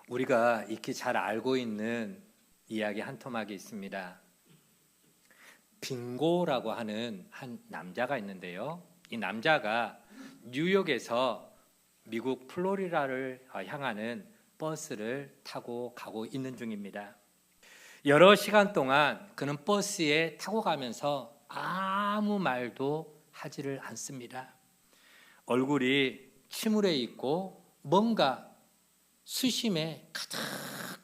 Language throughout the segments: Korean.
우리가 익히 잘 알고 있는 이야기 한 토막이 있습니다. 빙고라고 하는 한 남자가 있는데요. 이 남자가 뉴욕에서 미국 플로리다를 향하는 버스를 타고 가고 있는 중입니다. 여러 시간 동안 그는 버스에 타고 가면서 아무 말도 하지를 않습니다. 얼굴이 침울해 있고 뭔가 수심에 가득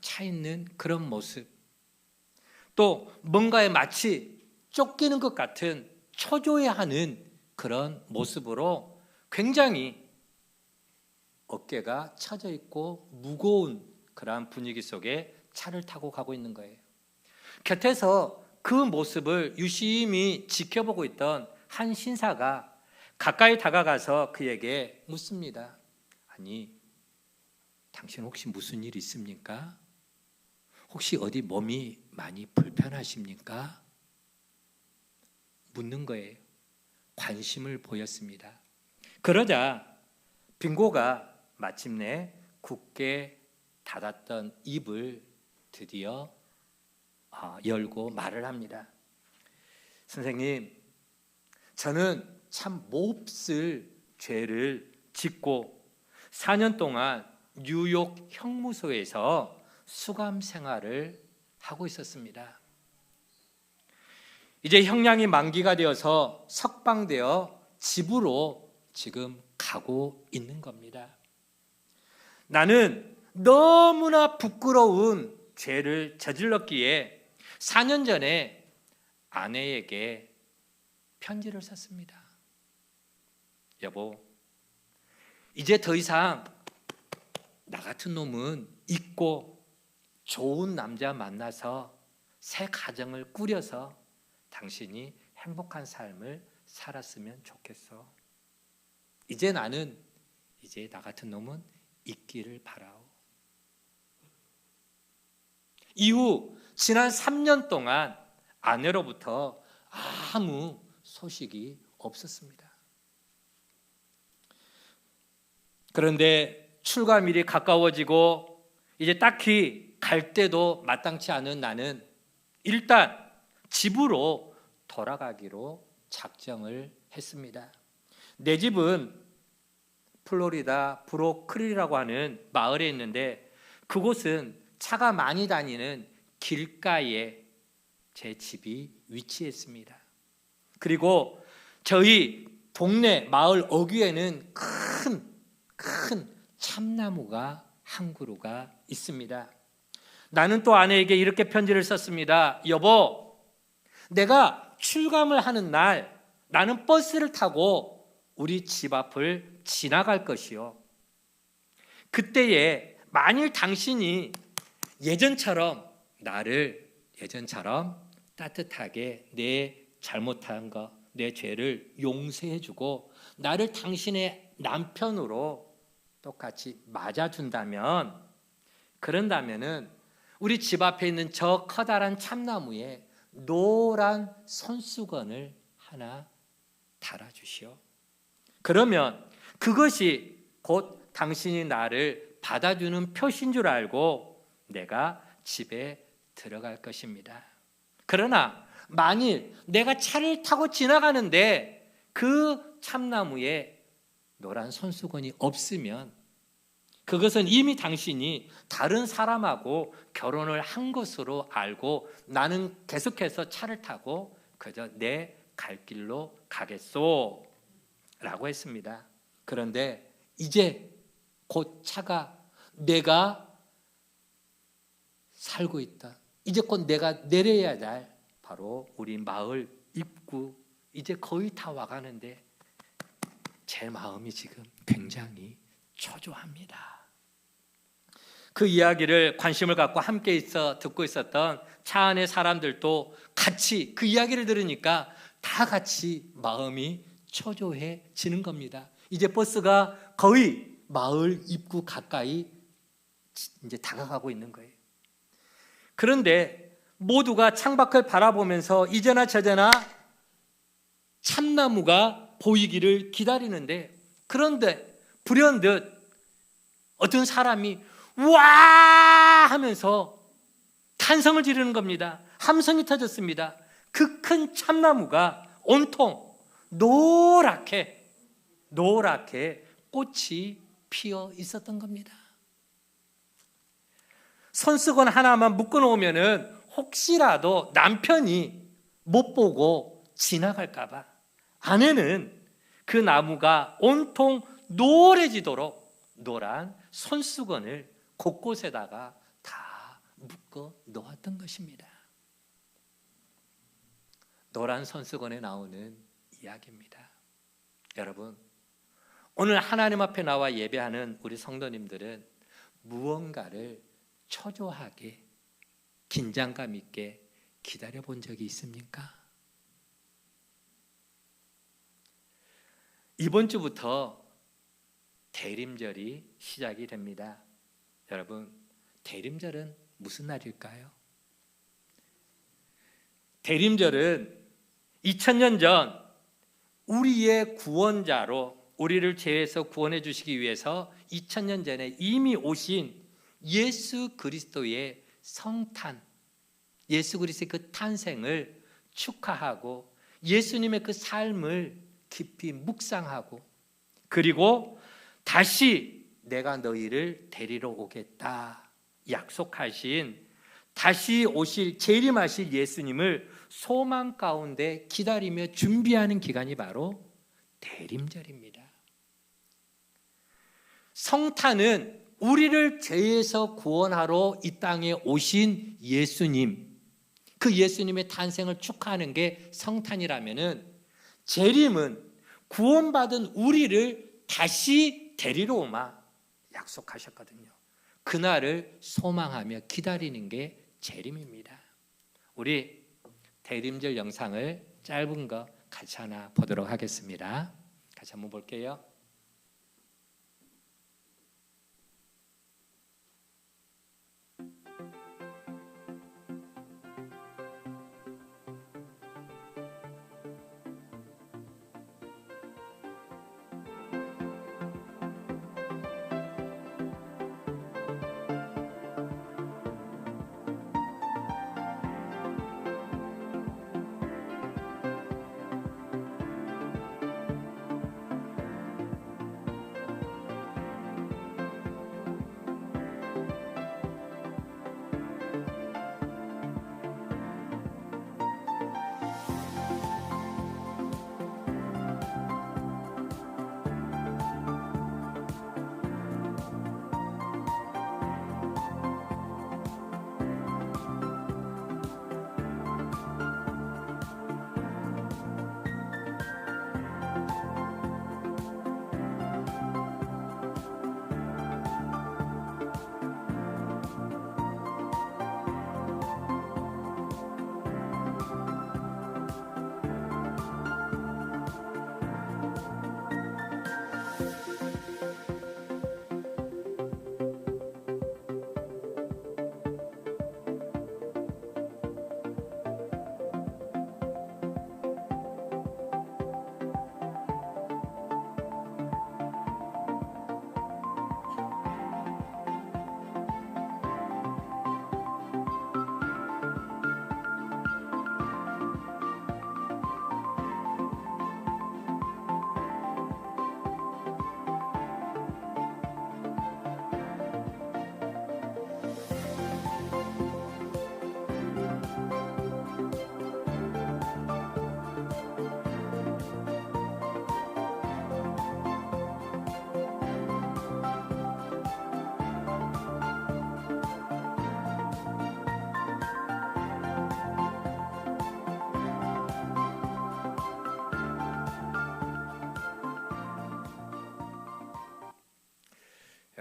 차 있는 그런 모습, 또 뭔가에 마치 쫓기는 것 같은 초조해하는 그런 모습으로 굉장히 어깨가 처져 있고 무거운 그러한 분위기 속에 차를 타고 가고 있는 거예요. 곁에서 그 모습을 유심히 지켜보고 있던 한 신사가 가까이 다가가서 그에게 묻습니다. 아니, 당신 혹시 무슨 일 있습니까? 혹시 어디 몸이 많이 불편하십니까? 묻는 거예요. 관심을 보였습니다. 그러자 빙고가 마침내 굳게 닫았던 입을 드디어 열고 말을 합니다. 선생님, 저는 참 몹쓸 죄를 짓고 4년 동안 뉴욕 형무소에서 수감 생활을 하고 있었습니다. 이제 형량이 만기가 되어서 석방되어 집으로 지금 가고 있는 겁니다. 나는 너무나 부끄러운 죄를 저질렀기에 4년 전에 아내에게 편지를 썼습니다. 여보, 이제 더 이상 나 같은 놈은 잊고 좋은 남자 만나서 새 가정을 꾸려서 당신이 행복한 삶을 살았으면 좋겠어. 이제 나는 이제 나 같은 놈은 잊기를 바라오. 이후 지난 3년 동안 아내로부터 아무 소식이 없었습니다. 그런데 출가일이 가까워지고 이제 딱히 갈 데도 마땅치 않은 나는 일단 집으로 돌아가기로 작정을 했습니다. 내 집은 플로리다 브로클리라고 하는 마을에 있는데 그곳은 차가 많이 다니는 길가에 제 집이 위치했습니다. 그리고 저희 동네 마을 어귀에는 큰 참나무가 한 그루가 있습니다. 나는 또 아내에게 이렇게 편지를 썼습니다. 여보, 내가 출감을 하는 날 나는 버스를 타고 우리 집 앞을 지나갈 것이요. 그때에 만일 당신이 예전처럼 따뜻하게 내 잘못한 것, 내 죄를 용서해주고 나를 당신의 남편으로 똑같이 그런다면은 우리 집 앞에 있는 저 커다란 참나무에 노란 손수건을 하나 달아주시오. 그러면 그것이 곧 당신이 나를 받아주는 표시인 줄 알고 내가 집에 들어갈 것입니다. 그러나 만일 내가 차를 타고 지나가는데 그 참나무에 노란 손수건이 없으면 그것은 이미 당신이 다른 사람하고 결혼을 한 것으로 알고 나는 계속해서 차를 타고 그저 내 갈 길로 가겠소 라고 했습니다. 그런데 이제 곧 차가 내가 살고 있다, 이제 곧 내가 내려야 할 바로 우리 마을 입구, 이제 거의 다 와가는데 제 마음이 지금 굉장히 초조합니다. 그 이야기를 관심을 갖고 함께 듣고 있었던 차 안의 사람들도 같이 그 이야기를 들으니까 다 같이 마음이 초조해지는 겁니다. 이제 버스가 거의 마을 입구 가까이 이제 다가가고 있는 거예요. 그런데 모두가 창밖을 바라보면서 이제나 저제나 참나무가 보이기를 기다리는데, 그런데 불현듯 어떤 사람이 와 하면서 탄성을 지르는 겁니다. 함성이 터졌습니다. 그 큰 참나무가 온통 노랗게 꽃이 피어 있었던 겁니다. 손수건 하나만 묶어놓으면은 혹시라도 남편이 못 보고 지나갈까 봐 아내는 그 나무가 온통 노래지도록 노란 손수건을 곳곳에다가 다 묶어 놓았던 것입니다. 노란 손수건에 나오는 이야기입니다. 여러분, 오늘 하나님 앞에 나와 예배하는 우리 성도님들은 무언가를 초조하게 긴장감 있게 기다려 본 적이 있습니까? 이번 주부터 대림절이 시작이 됩니다. 여러분, 대림절은 무슨 날일까요? 대림절은 2000년 전 우리의 구원자로 우리를 죄에서 구원해 주시기 위해서 2000년 전에 이미 오신 예수 그리스도의 성탄, 예수 그리스도의 그 탄생을 축하하고 예수님의 그 삶을 깊이 묵상하고 그리고 다시 내가 너희를 데리러 오겠다 약속하신 다시 오실 재림하실 예수님을 소망 가운데 기다리며 준비하는 기간이 바로 대림절입니다. 성탄은 우리를 죄에서 구원하러 이 땅에 오신 예수님, 그 예수님의 탄생을 축하하는 게 성탄이라면은 재림은 구원받은 우리를 다시 데리러 오마 약속하셨거든요. 그날을 소망하며 기다리는 게 재림입니다. 우리 대림절 영상을 짧은 거 같이 하나 보도록 하겠습니다. 같이 한번 볼게요.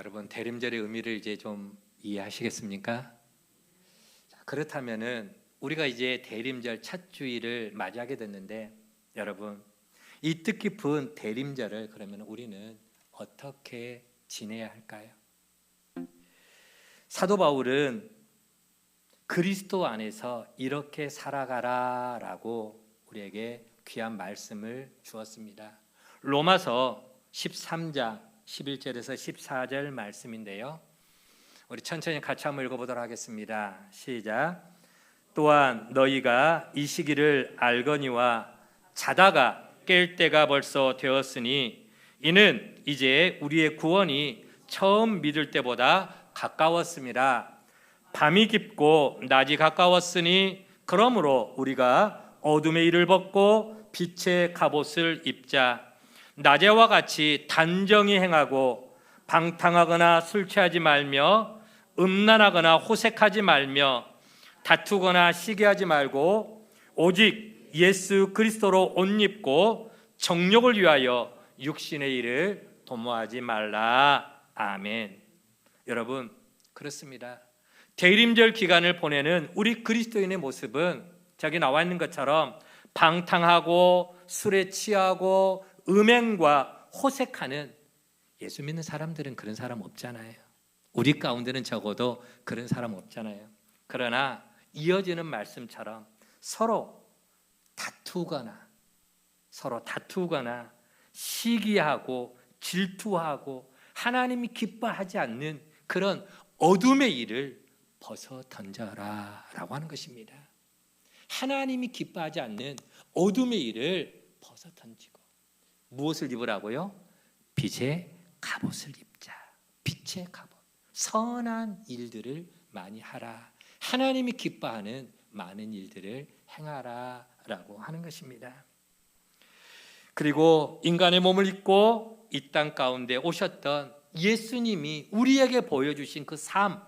여러분, 대림절의 의미를 이제 좀 이해하시겠습니까? 그렇다면은 우리가 이제 대림절 첫 주일을 맞이하게 됐는데 여러분, 이 뜻깊은 대림절을 그러면 우리는 어떻게 지내야 할까요? 사도 바울은 그리스도 안에서 이렇게 살아가라라고 우리에게 귀한 말씀을 주었습니다. 로마서 13장 11절에서 14절 말씀인데요. 우리 천천히 같이 한번 읽어보도록 하겠습니다. 시작. 또한 너희가 이 시기를 알거니와 자다가 깰 때가 벌써 되었으니 이는 이제 우리의 구원이 처음 믿을 때보다 가까웠습니다. 밤이 깊고 낮이 가까웠으니 그러므로 우리가 어둠의 일을 벗고 빛의 갑옷을 입자. 낮에와 같이 단정히 행하고 방탕하거나 술 취하지 말며 음란하거나 호색하지 말며 다투거나 시기하지 말고 오직 예수 그리스도로 옷 입고 정욕을 위하여 육신의 일을 도모하지 말라. 아멘. 여러분, 그렇습니다. 대림절 기간을 보내는 우리 그리스도인의 모습은 저기 나와 있는 것처럼 방탕하고 술에 취하고 음행과 호색하는, 예수 믿는 사람들은 그런 사람 없잖아요. 우리 가운데는 적어도 그런 사람 없잖아요. 그러나 이어지는 말씀처럼 서로 다투거나 시기하고 질투하고 하나님이 기뻐하지 않는 그런 어둠의 일을 벗어 던져라 라고 하는 것입니다. 하나님이 기뻐하지 않는 어둠의 일을 벗어 던지고 무엇을 입으라고요? 빛의 갑옷을 입자. 빛의 갑옷. 선한 일들을 많이 하라. 하나님이 기뻐하는 많은 일들을 행하라 라고 하는 것입니다. 그리고 인간의 몸을 입고 이 땅 가운데 오셨던 예수님이 우리에게 보여주신 그 삶,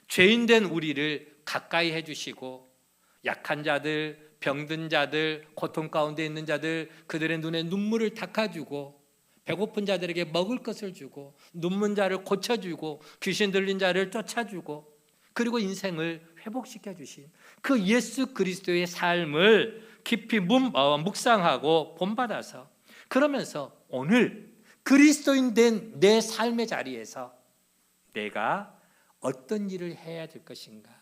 죄인된 우리를 가까이 해주시고 약한 자들, 병든 자들, 고통 가운데 있는 자들, 그들의 눈에 눈물을 닦아주고 배고픈 자들에게 먹을 것을 주고 눈문 자를 고쳐주고 귀신 들린 자를 쫓아주고 그리고 인생을 회복시켜 주신 그 예수 그리스도의 삶을 깊이 묵상하고 본받아서, 그러면서 오늘 그리스도인 된 내 삶의 자리에서 내가 어떤 일을 해야 될 것인가,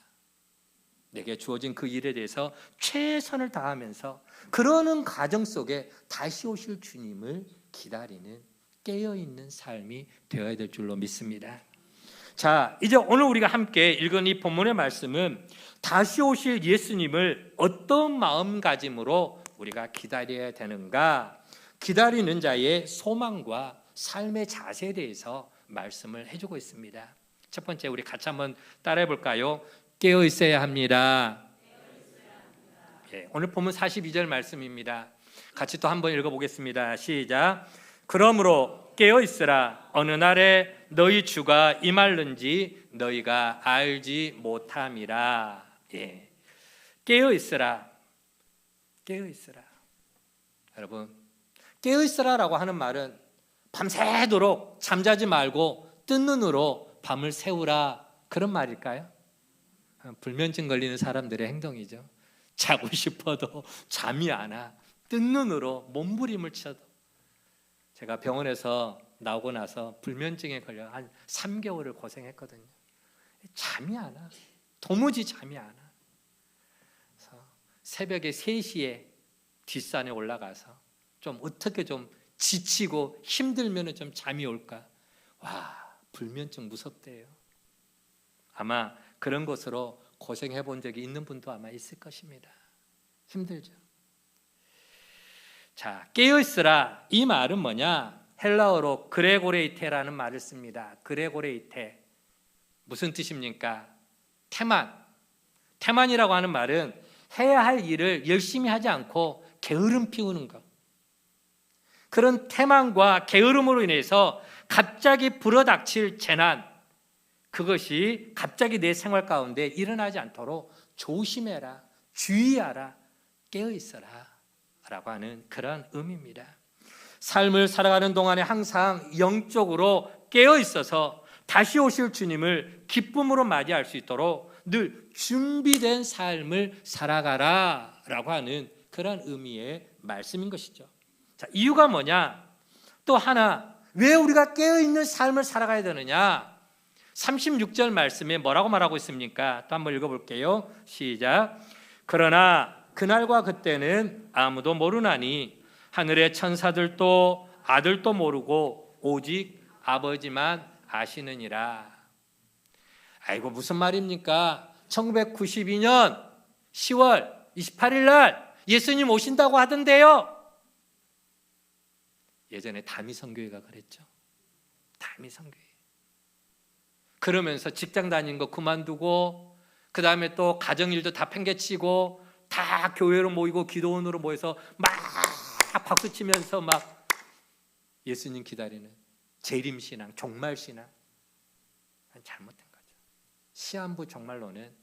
내게 주어진 그 일에 대해서 최선을 다하면서 그러는 과정 속에 다시 오실 주님을 기다리는 깨어있는 삶이 되어야 될 줄로 믿습니다. 자, 이제 오늘 우리가 함께 읽은 이 본문의 말씀은 다시 오실 예수님을 어떤 마음가짐으로 우리가 기다려야 되는가, 기다리는 자의 소망과 삶의 자세에 대해서 말씀을 해주고 있습니다. 첫 번째, 우리 같이 한번 따라해 볼까요? 깨어 있어야 합니다. 예, 오늘 본문 42절 말씀입니다. 같이 또 한번 읽어보겠습니다. 시작. 그러므로 깨어 있으라. 어느 날에 너희 주가 임할는지 너희가 알지 못함이라. 예, 깨어 있으라. 깨어 있으라. 여러분, 깨어 있으라라고 하는 말은 밤새도록 잠자지 말고 뜬 눈으로 밤을 새우라, 그런 말일까요? 불면증 걸리는 사람들의 행동이죠. 자고 싶어도 잠이 안 와. 뜬 눈으로 몸부림을 쳐도. 제가 병원에서 나오고 나서 불면증에 걸려 한 3개월을 고생했거든요. 잠이 안 와. 도무지 잠이 안 와. 그래서 새벽에 3시에 뒷산에 올라가서 좀 어떻게 좀 지치고 힘들면 좀 잠이 올까. 와, 불면증 무섭대요. 아마 그런 것으로 고생해 본 적이 있는 분도 아마 있을 것입니다. 힘들죠. 자, 깨어있으라, 이 말은 뭐냐? 헬라어로 그레고레이테라는 말을 씁니다. 그레고레이테, 무슨 뜻입니까? 태만이라고 하는 말은 해야 할 일을 열심히 하지 않고 게으름 피우는 것. 그런 태만과 게으름으로 인해서 갑자기 불어닥칠 재난, 그것이 갑자기 내 생활 가운데 일어나지 않도록 조심해라, 주의하라, 깨어있어라 라고 하는 그런 의미입니다. 삶을 살아가는 동안에 항상 영적으로 깨어있어서 다시 오실 주님을 기쁨으로 맞이할 수 있도록 늘 준비된 삶을 살아가라 라고 하는 그런 의미의 말씀인 것이죠. 자, 이유가 뭐냐? 또 하나, 왜 우리가 깨어있는 삶을 살아가야 되느냐? 36절 말씀에 뭐라고 말하고 있습니까? 또 한번 읽어볼게요. 시작. 그러나 그날과 그때는 아무도 모르나니 하늘의 천사들도 아들도 모르고 오직 아버지만 아시느니라. 아이고 무슨 말입니까? 1992년 10월 28일 날 예수님 오신다고 하던데요. 예전에 다미성교회가 그랬죠. 다미성교회. 그러면서 직장 다니는 거 그만두고 그 다음에 또 가정일도 다 팽개치고 다 교회로 모이고 기도원으로 모여서 막 박수치면서 막 예수님 기다리는 재림신앙, 종말신앙. 잘못된 거죠. 시한부 종말론은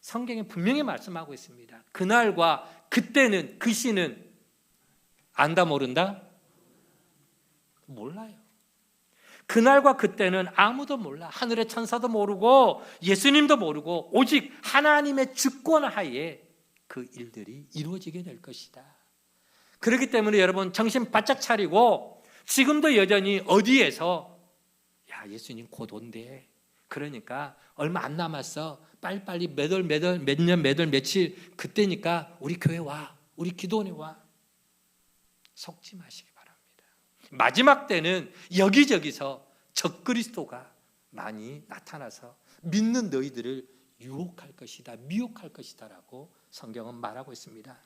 성경에 분명히 말씀하고 있습니다. 그날과 그때는, 그 시는 안다 모른다? 몰라요. 그날과 그때는 아무도 몰라. 하늘의 천사도 모르고 예수님도 모르고 오직 하나님의 주권 하에 그 일들이 이루어지게 될 것이다. 그렇기 때문에 여러분 정신 바짝 차리고 지금도 여전히 어디에서 야 예수님 곧 온대. 그러니까 얼마 안 남았어. 빨리빨리 몇 년, 며칠 그때니까 우리 교회 와. 우리 기도원에 와. 속지 마시기 바랍니다. 마지막 때는 여기저기서 적그리스도가 많이 나타나서 믿는 너희들을 유혹할 것이다, 미혹할 것이다 라고 성경은 말하고 있습니다.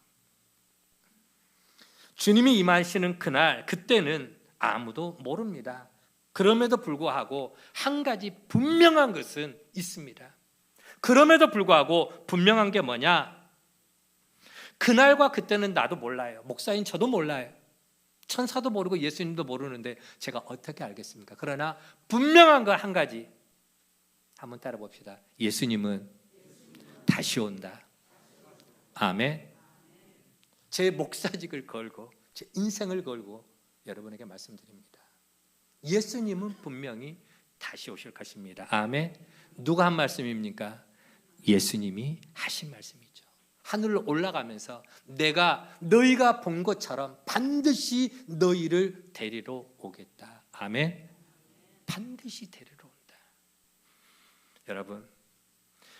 주님이 임하시는 그날, 그때는 아무도 모릅니다. 그럼에도 불구하고 한 가지 분명한 것은 있습니다. 그럼에도 불구하고 분명한 게 뭐냐? 그날과 그때는 나도 몰라요. 목사인 저도 몰라요. 천사도 모르고 예수님도 모르는데 제가 어떻게 알겠습니까? 그러나 분명한 거 한 가지 한번 따라 봅시다. 예수님은 다시 온다. 아멘. 제 목사직을 걸고 제 인생을 걸고 여러분에게 말씀드립니다. 예수님은 분명히 다시 오실 것입니다. 아멘. 누가 한 말씀입니까? 예수님이 하신 말씀이죠. 하늘로 올라가면서 내가 너희가 본 것처럼 반드시 너희를 데리러 오겠다. 아멘. 반드시 데리러 온다. 여러분,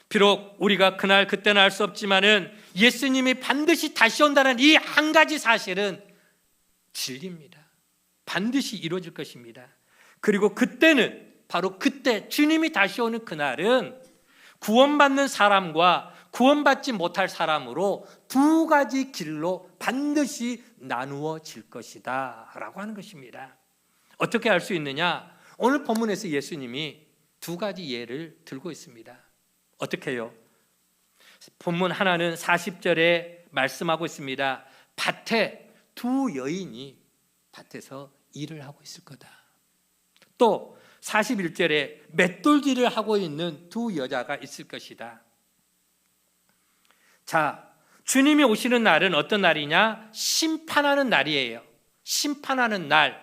비록 우리가 그날 그때는 알 수 없지만은 예수님이 반드시 다시 온다는 이 한 가지 사실은 진리입니다. 반드시 이루어질 것입니다. 그리고 그때는 바로 그때 주님이 다시 오는 그날은 구원받는 사람과 구원받지 못할 사람으로 두 가지 길로 반드시 나누어질 것이다 라고 하는 것입니다. 어떻게 알 수 있느냐? 오늘 본문에서 예수님이 두 가지 예를 들고 있습니다. 어떻게 해요? 본문 하나는 40절에 말씀하고 있습니다. 밭에 두 여인이 밭에서 일을 하고 있을 거다. 또 41절에 맷돌질을 하고 있는 두 여자가 있을 것이다. 자, 주님이 오시는 날은 어떤 날이냐? 심판하는 날이에요. 심판하는 날.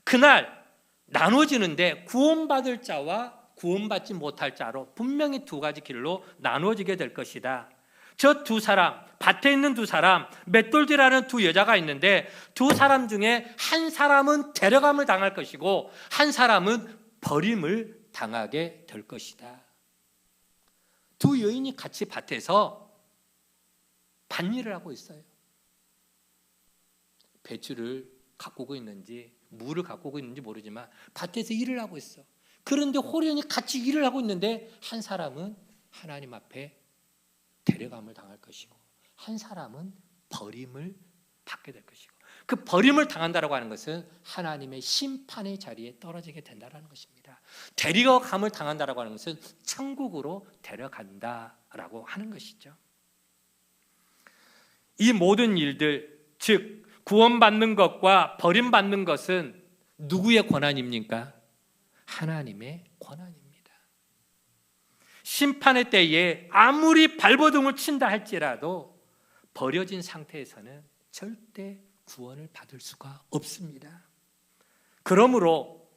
그날 나눠지는데 구원받을 자와 구원받지 못할 자로 분명히 두 가지 길로 나눠지게 될 것이다. 저 두 사람, 밭에 있는 두 사람, 맷돌질하는 두 여자가 있는데 두 사람 중에 한 사람은 데려감을 당할 것이고 한 사람은 버림을 당하게 될 것이다. 두 여인이 같이 밭에서 밭일을 하고 있어요. 배추를 가꾸고 있는지 무를 가꾸고 있는지 모르지만 밭에서 일을 하고 있어. 그런데 호련히 같이 일을 하고 있는데 한 사람은 하나님 앞에 데려감을 당할 것이고 한 사람은 버림을 받게 될 것이고 그 버림을 당한다라고 하는 것은 하나님의 심판의 자리에 떨어지게 된다라는 것입니다. 데려감을 당한다라고 하는 것은 천국으로 데려간다라고 하는 것이죠. 이 모든 일들, 즉 구원받는 것과 버림받는 것은 누구의 권한입니까? 하나님의 권한입니다. 심판의 때에 아무리 발버둥을 친다 할지라도 버려진 상태에서는 절대 구원을 받을 수가 없습니다. 그러므로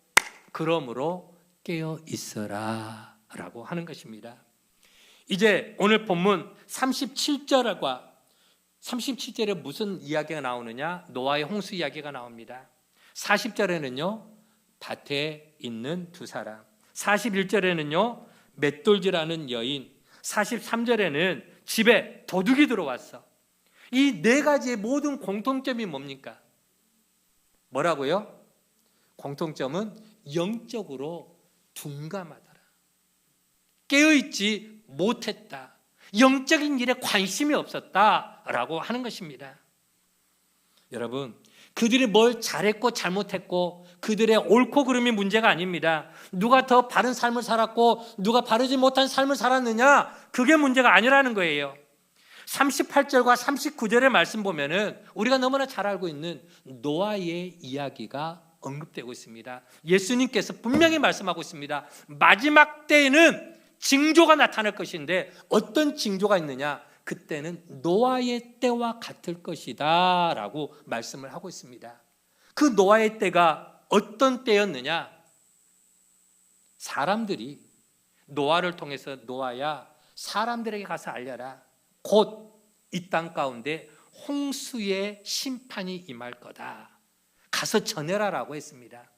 깨어 있어라 라고 하는 것입니다. 이제 오늘 본문 37절에 무슨 이야기가 나오느냐? 노아의 홍수 이야기가 나옵니다. 40절에는요 밭에 있는 두 사람, 41절에는요 맷돌질하는 여인, 43절에는 집에 도둑이 들어왔어. 이 네 가지의 모든 공통점이 뭡니까? 뭐라고요? 공통점은 영적으로 둔감하더라. 깨어있지 못했다. 영적인 일에 관심이 없었다라고 하는 것입니다. 여러분, 그들이 뭘 잘했고 잘못했고 그들의 옳고 그름이 문제가 아닙니다. 누가 더 바른 삶을 살았고 누가 바르지 못한 삶을 살았느냐, 그게 문제가 아니라는 거예요. 38절과 39절의 말씀 보면은 우리가 너무나 잘 알고 있는 노아의 이야기가 언급되고 있습니다. 예수님께서 분명히 말씀하고 있습니다. 마지막 때에는 징조가 나타날 것인데 어떤 징조가 있느냐? 그때는 노아의 때와 같을 것이다 라고 말씀을 하고 있습니다. 그 노아의 때가 어떤 때였느냐? 사람들이 노아를 통해서 노아야, 사람들에게 가서 알려라. 곧 이 땅 가운데 홍수의 심판이 임할 거다. 가서 전해라라고 했습니다.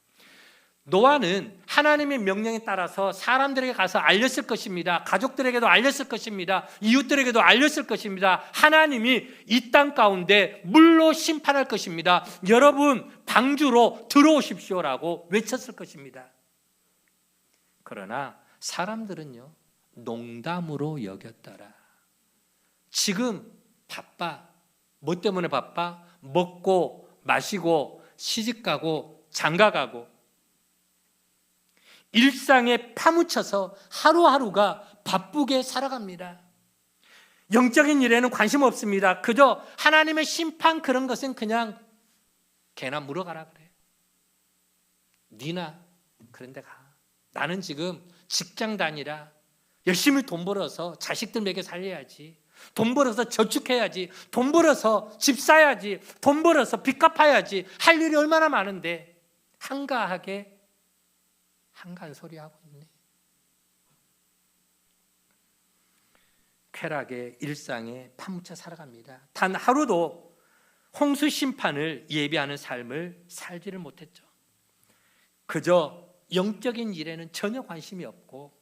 노아는 하나님의 명령에 따라서 사람들에게 가서 알렸을 것입니다. 가족들에게도 알렸을 것입니다. 이웃들에게도 알렸을 것입니다. 하나님이 이 땅 가운데 물로 심판할 것입니다. 여러분 방주로 들어오십시오라고 외쳤을 것입니다. 그러나 사람들은요, 농담으로 여겼더라. 지금 바빠. 뭐 때문에 바빠? 먹고 마시고 시집가고 장가가고 일상에 파묻혀서 하루하루가 바쁘게 살아갑니다. 영적인 일에는 관심 없습니다. 그저 하나님의 심판 그런 것은 그냥 걔나 물어가라 그래. 니나 그런 데 가. 나는 지금 직장 다니라. 열심히 돈 벌어서 자식들 먹여 살려야지. 돈 벌어서 저축해야지. 돈 벌어서 집 사야지. 돈 벌어서 빚 갚아야지. 할 일이 얼마나 많은데 한가하게 한가한 소리 하고 있네. 쾌락의 일상에 파묻혀 살아갑니다. 단 하루도 홍수 심판을 예비하는 삶을 살지를 못했죠. 그저 영적인 일에는 전혀 관심이 없고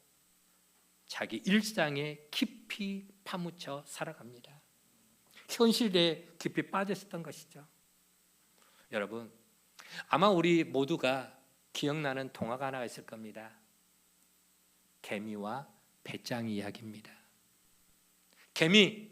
자기 일상에 깊이 파묻혀 살아갑니다. 현실에 깊이 빠졌었던 것이죠. 여러분, 아마 우리 모두가 기억나는 동화가 하나가 있을 겁니다. 개미와 배짱이 이야기입니다. 개미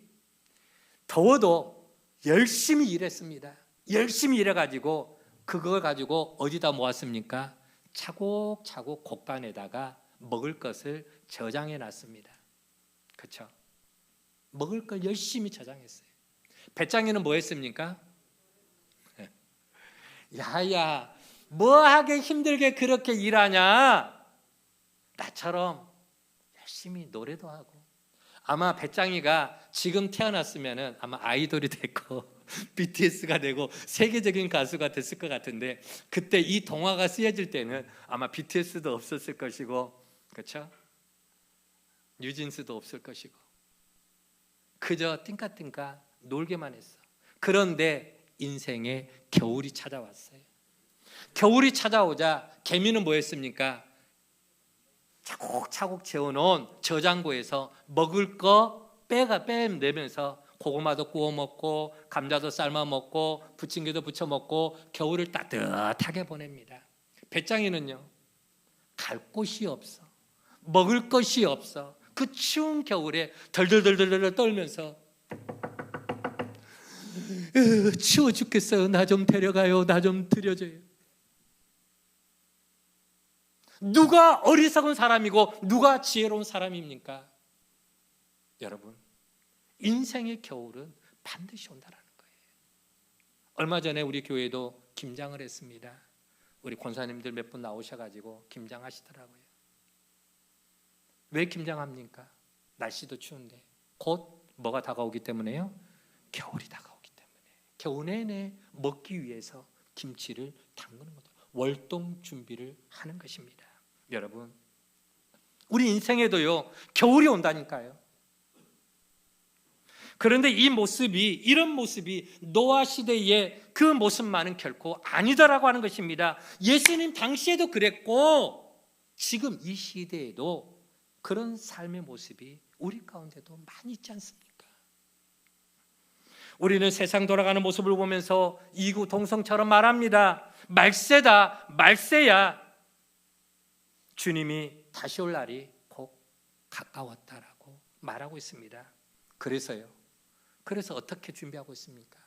더워도 열심히 일했습니다. 열심히 일해가지고 그걸 가지고 어디다 모았습니까? 차곡차곡 곡간에다가 먹을 것을 저장해 놨습니다. 그렇죠? 먹을 걸 열심히 저장했어요. 배짱이는 뭐 했습니까? 야야, 뭐하게 힘들게 그렇게 일하냐? 나처럼 열심히 노래도 하고. 아마 배짱이가 지금 태어났으면 아마 아이돌이 됐고 BTS가 되고 세계적인 가수가 됐을 것 같은데, 그때 이 동화가 쓰여질 때는 아마 BTS도 없었을 것이고, 그렇죠? 뉴진스도 없을 것이고, 그저 띵까띵까 놀게만 했어. 그런데 인생에 겨울이 찾아왔어요. 겨울이 찾아오자 개미는 뭐 했습니까? 차곡차곡 재워놓은 저장고에서 먹을 거 빼내면서 고구마도 구워 먹고 감자도 삶아 먹고 부침개도 부쳐 먹고 겨울을 따뜻하게 보냅니다. 배짱이는요, 갈 곳이 없어. 먹을 것이 없어. 그 추운 겨울에 덜덜덜덜 떨면서 추워 죽겠어요. 나 좀 데려가요. 나 좀 들여줘요. 누가 어리석은 사람이고 누가 지혜로운 사람입니까? 여러분, 인생의 겨울은 반드시 온다라는 거예요. 얼마 전에 우리 교회도 김장을 했습니다. 우리 권사님들 몇 분 나오셔가지고 김장하시더라고요. 왜 김장합니까? 날씨도 추운데. 곧 뭐가 다가오기 때문에요? 겨울이 다가오기 때문에. 겨울 내내 먹기 위해서 김치를 담그는 거죠. 월동 준비를 하는 것입니다. 여러분, 우리 인생에도요, 겨울이 온다니까요. 그런데 이런 모습이 노아 시대의 그 모습만은 결코 아니더라고 하는 것입니다. 예수님 당시에도 그랬고 지금 이 시대에도 그런 삶의 모습이 우리 가운데도 많이 있지 않습니까? 우리는 세상 돌아가는 모습을 보면서 이구동성처럼 말합니다. 말세다, 말세야. 주님이 다시 올 날이 곧 가까웠다라고 말하고 있습니다. 그래서 어떻게 준비하고 있습니까?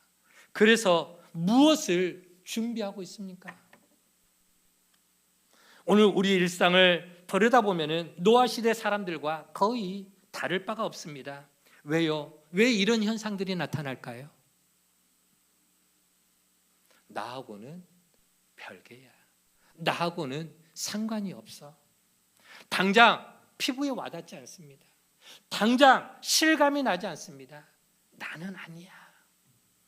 그래서 무엇을 준비하고 있습니까? 오늘 우리 일상을 들여다보면 노아 시대 사람들과 거의 다를 바가 없습니다. 왜요? 왜 이런 현상들이 나타날까요? 나하고는 별개야. 나하고는 상관이 없어. 당장 피부에 와닿지 않습니다. 당장 실감이 나지 않습니다. 나는 아니야.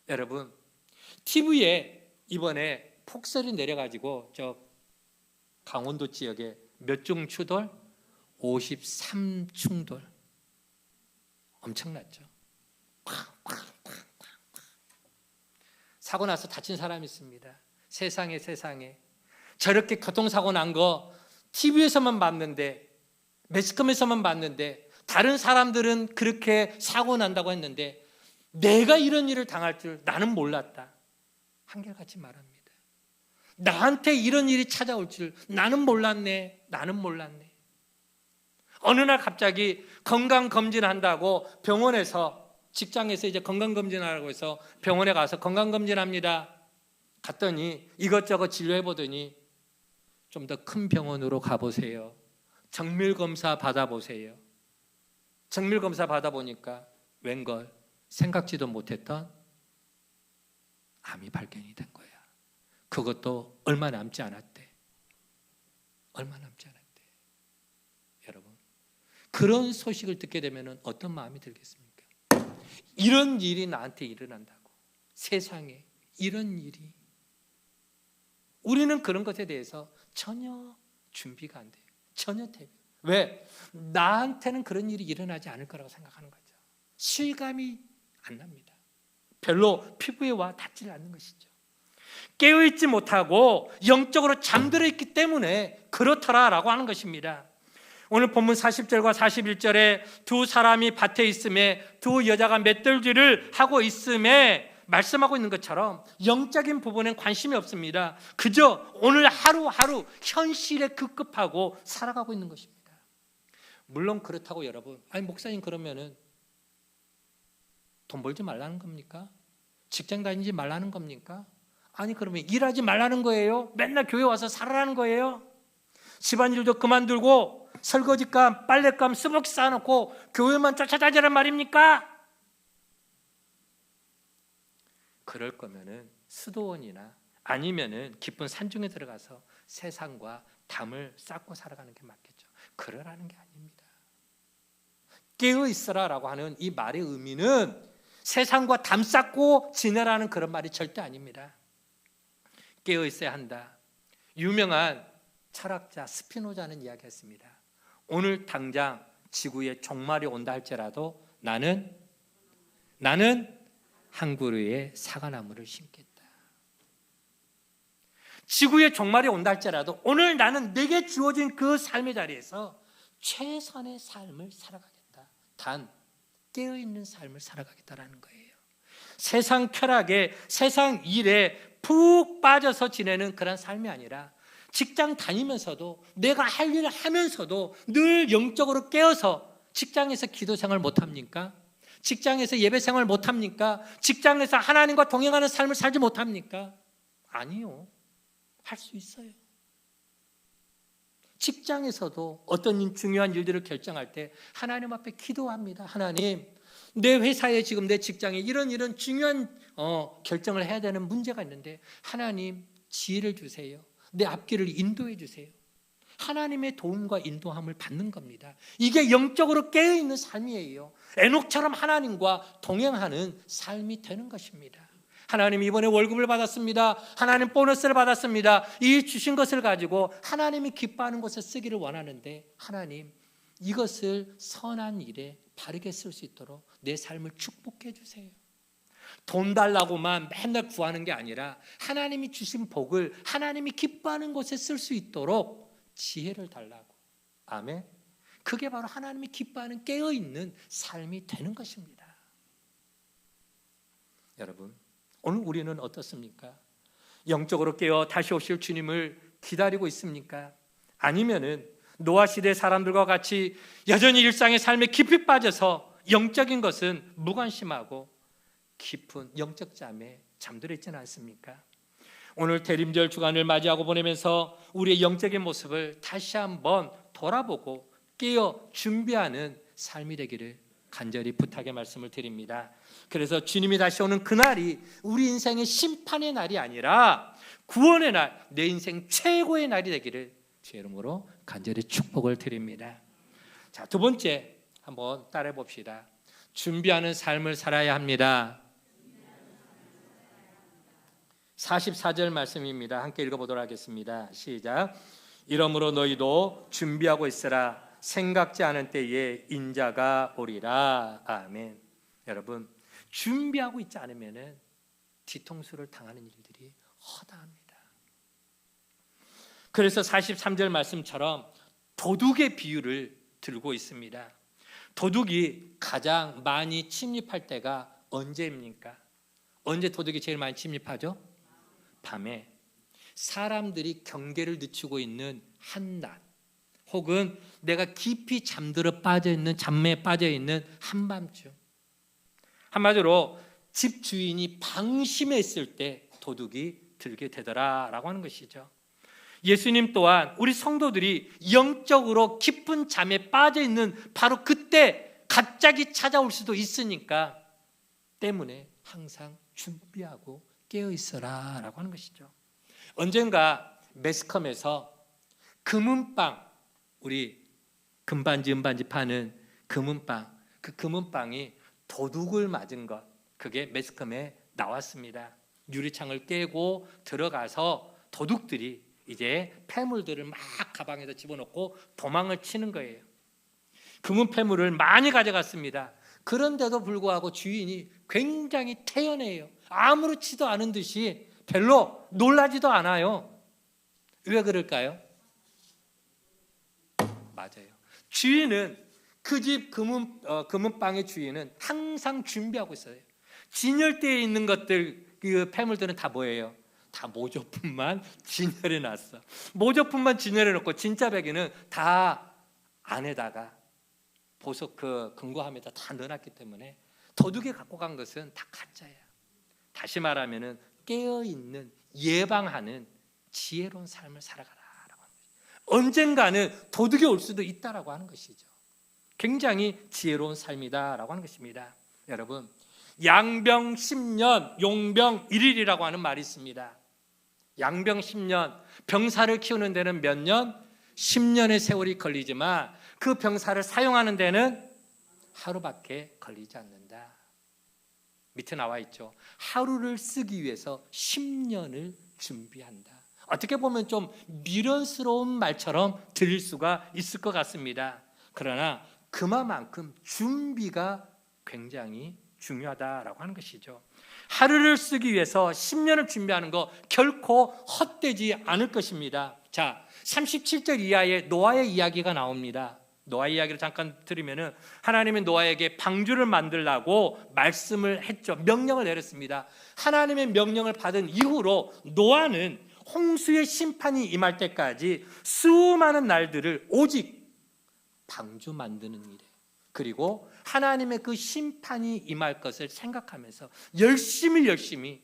여러분, TV에 이번에 폭설이 내려가지고 저 강원도 지역에 몇 중 추돌? 53충돌. 엄청났죠. 사고 나서 다친 사람이 있습니다. 세상에 저렇게 교통사고 난 거 TV에서만 봤는데, 매스컴에서만 봤는데, 다른 사람들은 그렇게 사고 난다고 했는데 내가 이런 일을 당할 줄 나는 몰랐다. 한결같이 말합니다. 나한테 이런 일이 찾아올 줄 나는 몰랐네. 어느 날 갑자기 건강검진한다고 병원에서, 직장에서 이제 건강검진하라고 해서 병원에 가서 건강검진합니다. 갔더니 이것저것 진료해보더니 좀 더 큰 병원으로 가보세요. 정밀검사 받아보세요. 정밀검사 받아보니까 웬걸 생각지도 못했던 암이 발견이 된 거야. 그것도 얼마 남지 않았대. 여러분, 그런 소식을 듣게 되면 어떤 마음이 들겠습니까? 이런 일이 나한테 일어난다고. 세상에 이런 일이. 우리는 그런 것에 대해서 전혀 준비가 안 돼요. 전혀 대비. 왜? 나한테는 그런 일이 일어나지 않을 거라고 생각하는 거죠. 실감이 안 납니다. 별로 피부에 와 닿지 않는 것이죠. 깨어있지 못하고 영적으로 잠들어 있기 때문에 그렇더라라고 하는 것입니다. 오늘 본문 40절과 41절에 두 사람이 밭에 있음에 두 여자가 맷돌질을 하고 있음에 말씀하고 있는 것처럼 영적인 부분엔 관심이 없습니다. 그저 오늘 하루하루 현실에 급급하고 살아가고 있는 것입니다. 물론 그렇다고 여러분, 아니 목사님 그러면은 돈 벌지 말라는 겁니까? 직장 다니지 말라는 겁니까? 아니 그러면 일하지 말라는 거예요? 맨날 교회 와서 살아라는 거예요? 집안일도 그만두고 설거지감, 빨랫감 수북 쌓아놓고 교회만 쫓아다니란 말입니까? 그럴 거면은 수도원이나 아니면은 깊은 산중에 들어가서 세상과 담을 쌓고 살아가는 게 맞겠죠. 그러라는 게 아닙니다. 깨어 있어라라고 하는 이 말의 의미는 세상과 담 쌓고 지내라는 그런 말이 절대 아닙니다. 깨어 있어야 한다. 유명한 철학자 스피노자는 이야기했습니다. 오늘 당장 지구에 종말이 온다 할지라도 나는 한 그루의 사과나무를 심겠다. 지구에 종말이 온다 할지라도 오늘 나는 내게 주어진 그 삶의 자리에서 최선의 삶을 살아가겠다. 단 깨어있는 삶을 살아가겠다라는 거예요. 세상 쾌락에, 세상 일에 푹 빠져서 지내는 그런 삶이 아니라 직장 다니면서도 내가 할 일을 하면서도 늘 영적으로 깨어서 직장에서 기도 생활 못합니까? 직장에서 예배 생활 못합니까? 직장에서 하나님과 동행하는 삶을 살지 못합니까? 아니요. 할 수 있어요. 직장에서도 어떤 중요한 일들을 결정할 때 하나님 앞에 기도합니다. 하나님, 내 회사에 지금 내 직장에 이런 중요한 결정을 해야 되는 문제가 있는데 하나님 지혜를 주세요. 내 앞길을 인도해 주세요. 하나님의 도움과 인도함을 받는 겁니다. 이게 영적으로 깨어있는 삶이에요. 에녹처럼 하나님과 동행하는 삶이 되는 것입니다. 하나님 이번에 월급을 받았습니다. 하나님 보너스를 받았습니다. 이 주신 것을 가지고 하나님이 기뻐하는 곳에 쓰기를 원하는데 하나님 이것을 선한 일에 바르게 쓸 수 있도록 내 삶을 축복해 주세요. 돈 달라고만 맨날 구하는 게 아니라 하나님이 주신 복을 하나님이 기뻐하는 곳에 쓸 수 있도록 지혜를 달라고. 아멘. 그게 바로 하나님이 기뻐하는 깨어있는 삶이 되는 것입니다. 여러분, 오늘 우리는 어떻습니까? 영적으로 깨어 다시 오실 주님을 기다리고 있습니까? 아니면은 노아 시대 사람들과 같이 여전히 일상의 삶에 깊이 빠져서 영적인 것은 무관심하고 깊은 영적 잠에 잠들어 있지는 않습니까? 오늘 대림절 주간을 맞이하고 보내면서 우리의 영적인 모습을 다시 한번 돌아보고 깨어 준비하는 삶이 되기를 간절히 부탁의 말씀을 드립니다. 그래서 주님이 다시 오는 그날이 우리 인생의 심판의 날이 아니라 구원의 날, 내 인생 최고의 날이 되기를 주의 이름으로 간절히 축복을 드립니다. 자, 두 번째 한번 따라해 봅시다. 준비하는 삶을 살아야 합니다. 44절 말씀입니다. 함께 읽어보도록 하겠습니다. 시작. 이러므로 너희도 준비하고 있으라. 생각지 않은 때에 인자가 오리라. 아멘. 여러분, 준비하고 있지 않으면 뒤통수를 당하는 일들이 허다합니다. 그래서 43절 말씀처럼 도둑의 비유를 들고 있습니다. 도둑이 가장 많이 침입할 때가 언제입니까? 언제 도둑이 제일 많이 침입하죠? 밤에. 사람들이 경계를 늦추고 있는 한낮, 혹은 내가 깊이 잠들어 빠져있는, 잠에 빠져있는 한밤중. 한마디로 집 주인이 방심했을 때 도둑이 들게 되더라라고 하는 것이죠. 예수님 또한 우리 성도들이 영적으로 깊은 잠에 빠져있는 바로 그때 갑자기 찾아올 수도 있으니까 때문에 항상 준비하고 깨어있어라 라고 하는 것이죠. 언젠가 매스컴에서 금은빵, 우리 금반지 은반지 파는 금은빵, 그 금은빵이 도둑을 맞은 것, 그게 매스컴에 나왔습니다. 유리창을 깨고 들어가서 도둑들이 이제 폐물들을 막 가방에다 집어넣고 도망을 치는 거예요. 금은 폐물을 많이 가져갔습니다. 그런데도 불구하고 주인이 굉장히 태연해요. 아무렇지도 않은 듯이 별로 놀라지도 않아요. 왜 그럴까요? 맞아요. 주인은, 그 집 금은빵의 주인은 항상 준비하고 있어요. 진열대에 있는 것들, 그 폐물들은 다 뭐예요? 다 모조품만 진열해 놨어. 모조품만 진열해 놓고 진짜 베개는 다 안에다가 보석 그 금고함에다 다 넣어놨기 때문에 도둑이 갖고 간 것은 다 가짜야. 다시 말하면은 깨어있는, 예방하는 지혜로운 삶을 살아가라라고 하는 거죠. 언젠가는 도둑이 올 수도 있다라고 하는 것이죠. 굉장히 지혜로운 삶이다라고 하는 것입니다. 여러분, 양병 10년, 용병 1일이라고 하는 말이 있습니다. 양병 10년, 병사를 키우는 데는 몇 년? 10년의 세월이 걸리지만 그 병사를 사용하는 데는 하루밖에 걸리지 않는다. 밑에 나와 있죠. 하루를 쓰기 위해서 10년을 준비한다. 어떻게 보면 좀 미련스러운 말처럼 들릴 수가 있을 것 같습니다. 그러나 그만큼 준비가 굉장히 중요하다라고 하는 것이죠. 하루를 쓰기 위해서 10년을 준비하는 거 결코 헛되지 않을 것입니다. 자, 37절 이하에 노아의 이야기가 나옵니다. 노아 이야기를 잠깐 들으면은 하나님은 노아에게 방주를 만들라고 말씀을 했죠. 명령을 내렸습니다. 하나님의 명령을 받은 이후로 노아는 홍수의 심판이 임할 때까지 수많은 날들을 오직 방주 만드는 일에, 그리고 하나님의 그 심판이 임할 것을 생각하면서 열심히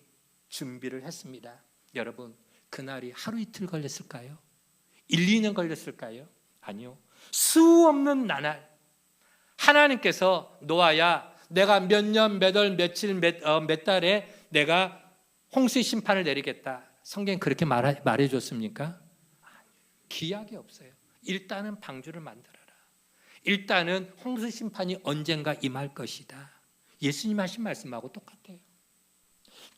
준비를 했습니다. 여러분, 그날이 하루 이틀 걸렸을까요? 1, 2년 걸렸을까요? 아니요. 수 없는 나날 하나님께서 노아야, 내가 몇 년, 몇 월, 며칠, 몇 달에 내가 홍수의 심판을 내리겠다. 성경이 그렇게 말해줬습니까? 기약이 없어요. 일단은 방주를 만들어라. 일단은 홍수 심판이 언젠가 임할 것이다. 예수님 하신 말씀하고 똑같아요.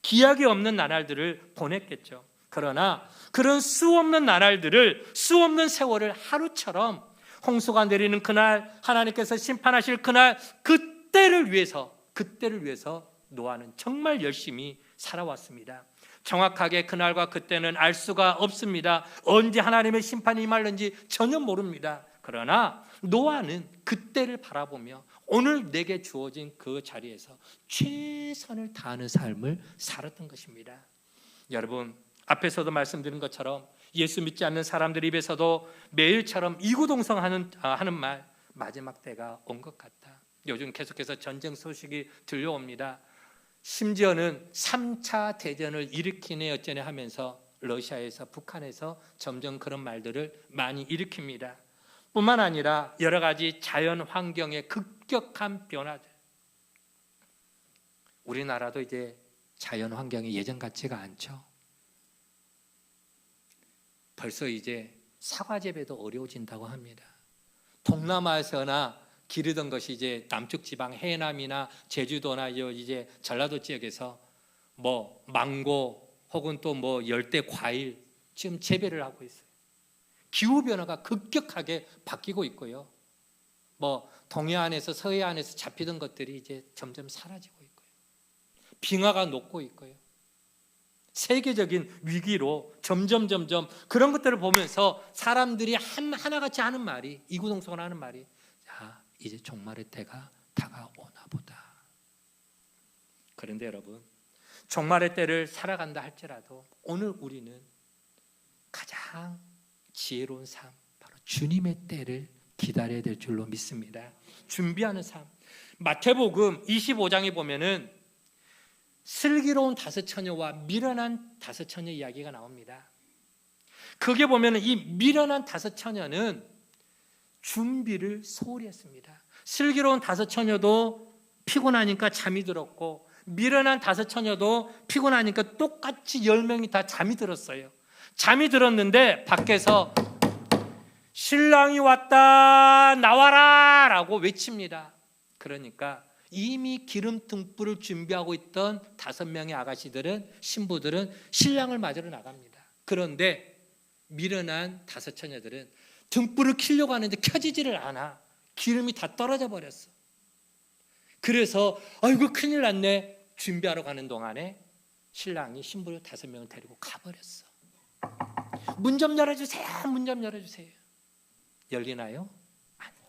기약이 없는 나날들을 보냈겠죠. 그러나 그런 수 없는 나날들을, 수 없는 세월을 하루처럼 홍수가 내리는 그날, 하나님께서 심판하실 그날, 그때를 위해서 노아는 정말 열심히 살아왔습니다. 정확하게 그날과 그때는 알 수가 없습니다. 언제 하나님의 심판이 임할는지 전혀 모릅니다. 그러나 노아는 그때를 바라보며 오늘 내게 주어진 그 자리에서 최선을 다하는 삶을 살았던 것입니다. 여러분, 앞에서도 말씀드린 것처럼 예수 믿지 않는 사람들 입에서도 매일처럼 이구동성하는 말, 마지막 때가 온 것 같다. 요즘 계속해서 전쟁 소식이 들려옵니다. 심지어는 3차 대전을 일으키네 어쩌네 하면서 러시아에서 북한에서 점점 그런 말들을 많이 일으킵니다. 뿐만 아니라 여러 가지 자연 환경의 급격한 변화들. 우리나라도 이제 자연 환경이 예전 같지가 않죠. 벌써 이제 사과 재배도 어려워진다고 합니다. 동남아에서나 기르던 것이 이제 남쪽 지방 해남이나 제주도나 이제 전라도 지역에서 뭐 망고 혹은 또 뭐 열대 과일 지금 재배를 하고 있어요. 기후 변화가 급격하게 바뀌고 있고요. 뭐 동해안에서 서해안에서 잡히던 것들이 이제 점점 사라지고 있고요. 빙하가 녹고 있고요. 세계적인 위기로 점점 그런 것들을 보면서 사람들이 하나같이 하는 말이, 이구동성을 하는 말이, 자, 이제 종말의 때가 다가오나 보다. 그런데 여러분, 종말의 때를 살아간다 할지라도 오늘 우리는 가장 지혜로운 삶, 바로 주님의 때를 기다려야 될 줄로 믿습니다. 준비하는 삶. 마태복음 25장에 보면은 슬기로운 다섯 처녀와 미련한 다섯 처녀 이야기가 나옵니다. 거기에 보면은 이 미련한 다섯 처녀는 준비를 소홀히 했습니다. 슬기로운 다섯 처녀도 피곤하니까 잠이 들었고, 미련한 다섯 처녀도 피곤하니까 똑같이 10명이 다 잠이 들었어요. 잠이 들었는데 밖에서 신랑이 왔다 나와라 라고 외칩니다. 그러니까 이미 기름 등불을 준비하고 있던 5명의 아가씨들은, 신부들은 신랑을 맞으러 나갑니다. 그런데 미련한 다섯 처녀들은 등불을 켜려고 하는데 켜지지를 않아. 기름이 다 떨어져 버렸어. 그래서 아이고 큰일 났네. 준비하러 가는 동안에 신랑이 신부 5명을 데리고 가버렸어. 문 좀 열어주세요. 문 좀 열어주세요. 열리나요? 아니요.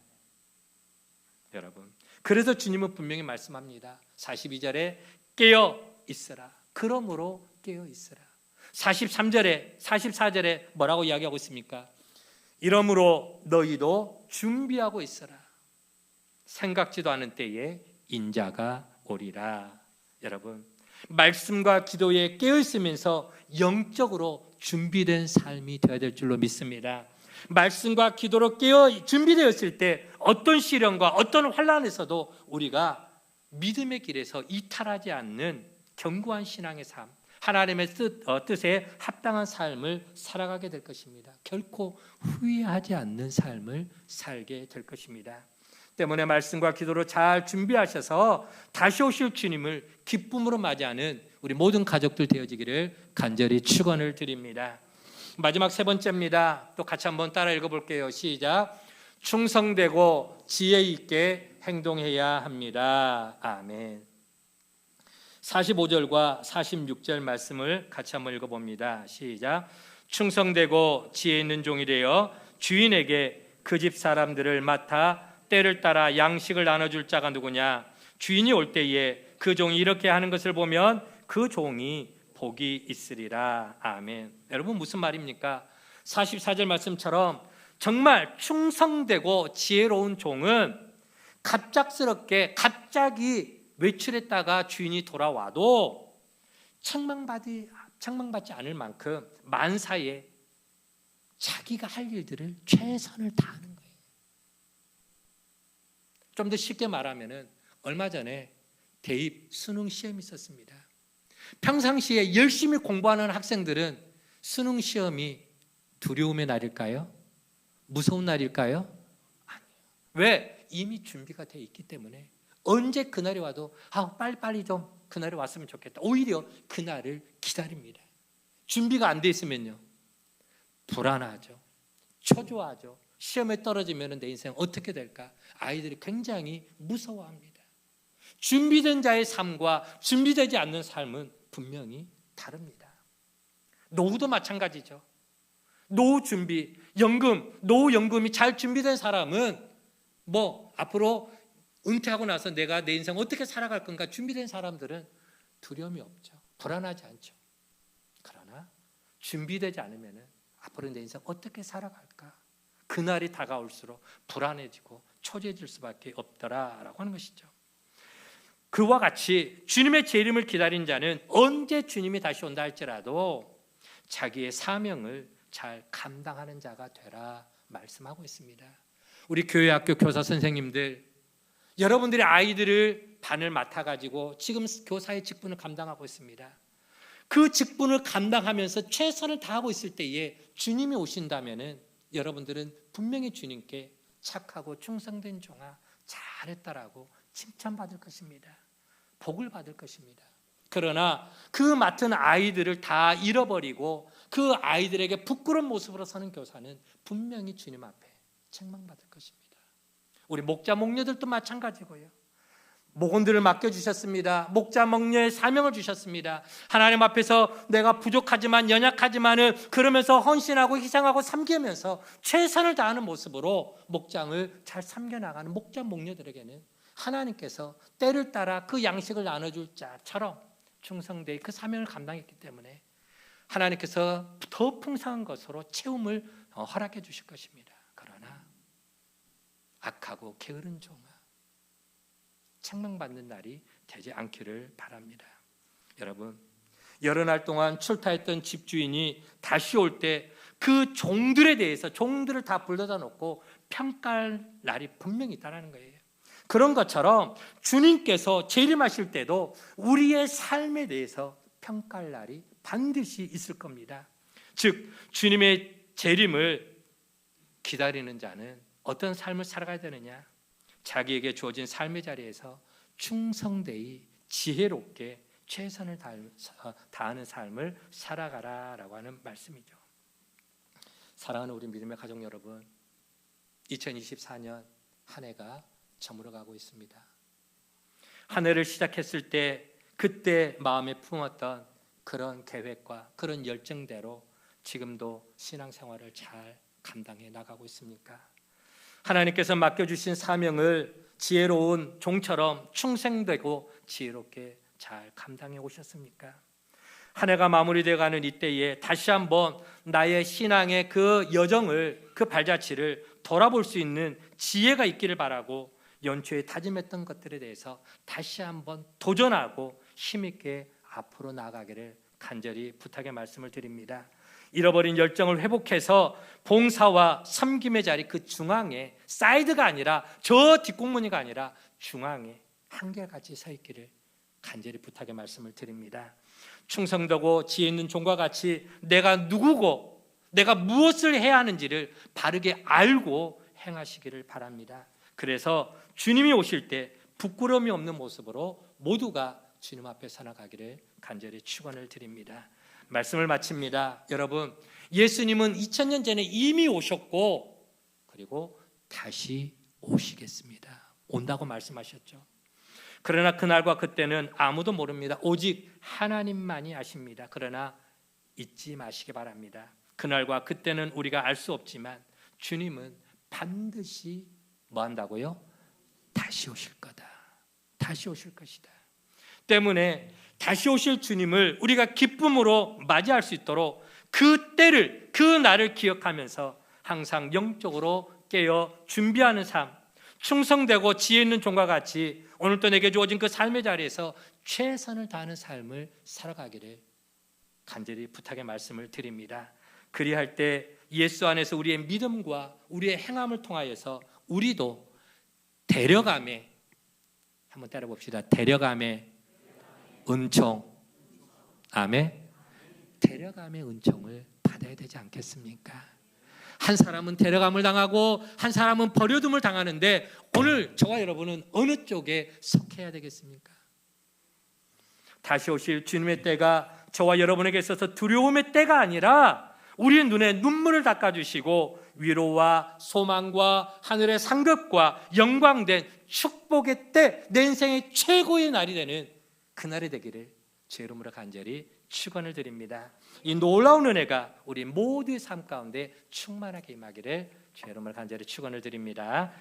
여러분, 그래서 주님은 분명히 말씀합니다. 42절에 깨어 있으라. 그러므로 깨어 있으라. 43절에 44절에 뭐라고 이야기하고 있습니까? 이러므로 너희도 준비하고 있으라. 생각지도 않은 때에 인자가 오리라. 여러분, 말씀과 기도에 깨어 있으면서 영적으로 준비된 삶이 되어야 될 줄로 믿습니다. 말씀과 기도로 깨어 준비되었을 때 어떤 시련과 어떤 환난에서도 우리가 믿음의 길에서 이탈하지 않는 견고한 신앙의 삶, 하나님의 뜻에 합당한 삶을 살아가게 될 것입니다. 결코 후회하지 않는 삶을 살게 될 것입니다. 때문에 말씀과 기도로 잘 준비하셔서 다시 오실 주님을 기쁨으로 맞이하는 우리 모든 가족들 되어지기를 간절히 축원을 드립니다. 마지막 3번째입니다. 또 같이 한번 따라 읽어볼게요. 시작. 충성되고 지혜 있게 행동해야 합니다. 아멘. 45절과 46절 말씀을 같이 한번 읽어봅니다. 시작. 충성되고 지혜 있는 종이 되어 주인에게 그 집 사람들을 맡아 때를 따라 양식을 나눠줄 자가 누구냐? 주인이 올 때에 그 종이 이렇게 하는 것을 보면 그 종이 복이 있으리라. 아멘. 여러분, 무슨 말입니까? 44절 말씀처럼 정말 충성되고 지혜로운 종은 갑작스럽게 갑자기 외출했다가 주인이 돌아와도 책망받지 않을 만큼 만사에 자기가 할 일들을 최선을 다하는 거예요. 좀 더 쉽게 말하면은 얼마 전에 대입 수능 시험이 있었습니다. 평상시에 열심히 공부하는 학생들은 수능 시험이 두려움의 날일까요? 무서운 날일까요? 아니요. 왜? 이미 준비가 돼 있기 때문에 언제 그날이 와도 빨리빨리 좀 그날이 왔으면 좋겠다. 오히려 그날을 기다립니다. 준비가 안 돼 있으면요, 불안하죠. 초조하죠. 시험에 떨어지면 내 인생 어떻게 될까? 아이들이 굉장히 무서워합니다. 준비된 자의 삶과 준비되지 않는 삶은 분명히 다릅니다. 노후도 마찬가지죠. 노후 준비, 노후연금이 잘 준비된 사람은 앞으로 은퇴하고 나서 내가 내 인생 어떻게 살아갈 건가 준비된 사람들은 두려움이 없죠. 불안하지 않죠. 그러나 준비되지 않으면 앞으로 내 인생 어떻게 살아갈까? 그날이 다가올수록 불안해지고 초조해질 수밖에 없더라라고 하는 것이죠. 그와 같이 주님의 재림을 기다린 자는 언제 주님이 다시 온다 할지라도 자기의 사명을 잘 감당하는 자가 되라 말씀하고 있습니다. 우리 교회 학교 교사 선생님들, 여러분들의 아이들을 반을 맡아가지고 지금 교사의 직분을 감당하고 있습니다. 그 직분을 감당하면서 최선을 다하고 있을 때에 주님이 오신다면은 여러분들은 분명히 주님께 착하고 충성된 종아 잘했다라고 칭찬받을 것입니다. 복을 받을 것입니다. 그러나 그 맡은 아이들을 다 잃어버리고 그 아이들에게 부끄러운 모습으로 서는 교사는 분명히 주님 앞에 책망받을 것입니다. 우리 목자 목녀들도 마찬가지고요. 목원들을 맡겨주셨습니다. 목자 목녀의 사명을 주셨습니다. 하나님 앞에서 내가 부족하지만 연약하지만은 그러면서 헌신하고 희생하고 섬기면서 최선을 다하는 모습으로 목장을 잘 섬겨나가는 목자 목녀들에게는 하나님께서 때를 따라 그 양식을 나눠줄 자처럼 충성되이 그 사명을 감당했기 때문에 하나님께서 더 풍성한 것으로 채움을 허락해 주실 것입니다. 그러나 악하고 게으른 종아 책망받는 날이 되지 않기를 바랍니다. 여러분, 여러 날 동안 출타했던 집주인이 다시 올 때 그 종들에 대해서 종들을 다 불러다 놓고 평가할 날이 분명히 있다는 거예요. 그런 것처럼 주님께서 재림하실 때도 우리의 삶에 대해서 평가할 날이 반드시 있을 겁니다. 즉 주님의 재림을 기다리는 자는 어떤 삶을 살아가야 되느냐? 자기에게 주어진 삶의 자리에서 충성되이 지혜롭게 최선을 다하는 삶을 살아가라라고 하는 말씀이죠. 사랑하는 우리 믿음의 가족 여러분, 2024년 한 해가 저물어가고 있습니다. 한 해를 시작했을 때 그때 마음에 품었던 그런 계획과 그런 열정대로 지금도 신앙생활을 잘 감당해 나가고 있습니까? 하나님께서 맡겨주신 사명을 지혜로운 종처럼 충성되고 지혜롭게 잘 감당해 오셨습니까? 한 해가 마무리되어가는 이때에 다시 한번 나의 신앙의 그 여정을, 그 발자취를 돌아볼 수 있는 지혜가 있기를 바라고 연초에 다짐했던 것들에 대해서 다시 한번 도전하고 힘있게 앞으로 나아가기를 간절히 부탁의 말씀을 드립니다. 잃어버린 열정을 회복해서 봉사와 섬김의 자리 그 중앙에, 사이드가 아니라 저 뒷공무니가 아니라 중앙에 한결같이 서 있기를 간절히 부탁의 말씀을 드립니다. 충성되고 지혜 있는 종과 같이 내가 누구고 내가 무엇을 해야 하는지를 바르게 알고 행하시기를 바랍니다. 그래서 주님이 오실 때 부끄러움이 없는 모습으로 모두가 주님 앞에 살아가기를 간절히 축원을 드립니다. 말씀을 마칩니다. 여러분, 예수님은 2000년 전에 이미 오셨고 그리고 다시 오시겠습니다. 온다고 말씀하셨죠. 그러나 그날과 그때는 아무도 모릅니다. 오직 하나님만이 아십니다. 그러나 잊지 마시기 바랍니다. 그날과 그때는 우리가 알 수 없지만 주님은 반드시 뭐 한다고요? 다시 오실 거다. 다시 오실 것이다. 때문에 다시 오실 주님을 우리가 기쁨으로 맞이할 수 있도록 그 때를, 그 날을 기억하면서 항상 영적으로 깨어 준비하는 삶, 충성되고 지혜 있는 종과 같이 오늘도 내게 주어진 그 삶의 자리에서 최선을 다하는 삶을 살아가기를 간절히 부탁의 말씀을 드립니다. 그리할 때 예수 안에서 우리의 믿음과 우리의 행함을 통하여서 우리도 데려감에, 한번 따라봅시다. 데려감의 은총, 아멘. 데려감의 은총을 받아야 되지 않겠습니까? 한 사람은 데려감을 당하고 한 사람은 버려둠을 당하는데 오늘 저와 여러분은 어느 쪽에 속해야 되겠습니까? 다시 오실 주님의 때가 저와 여러분에게 있어서 두려움의 때가 아니라 우리의 눈에 눈물을 닦아주시고 위로와 소망과 하늘의 상급과 영광된 축복의 때, 내 인생의 최고의 날이 되는 그날이 되기를 제 이름으로 간절히 축원을 드립니다. 이 놀라운 은혜가 우리 모두의 삶 가운데 충만하게 임하기를 제 이름으로 간절히 축원을 드립니다.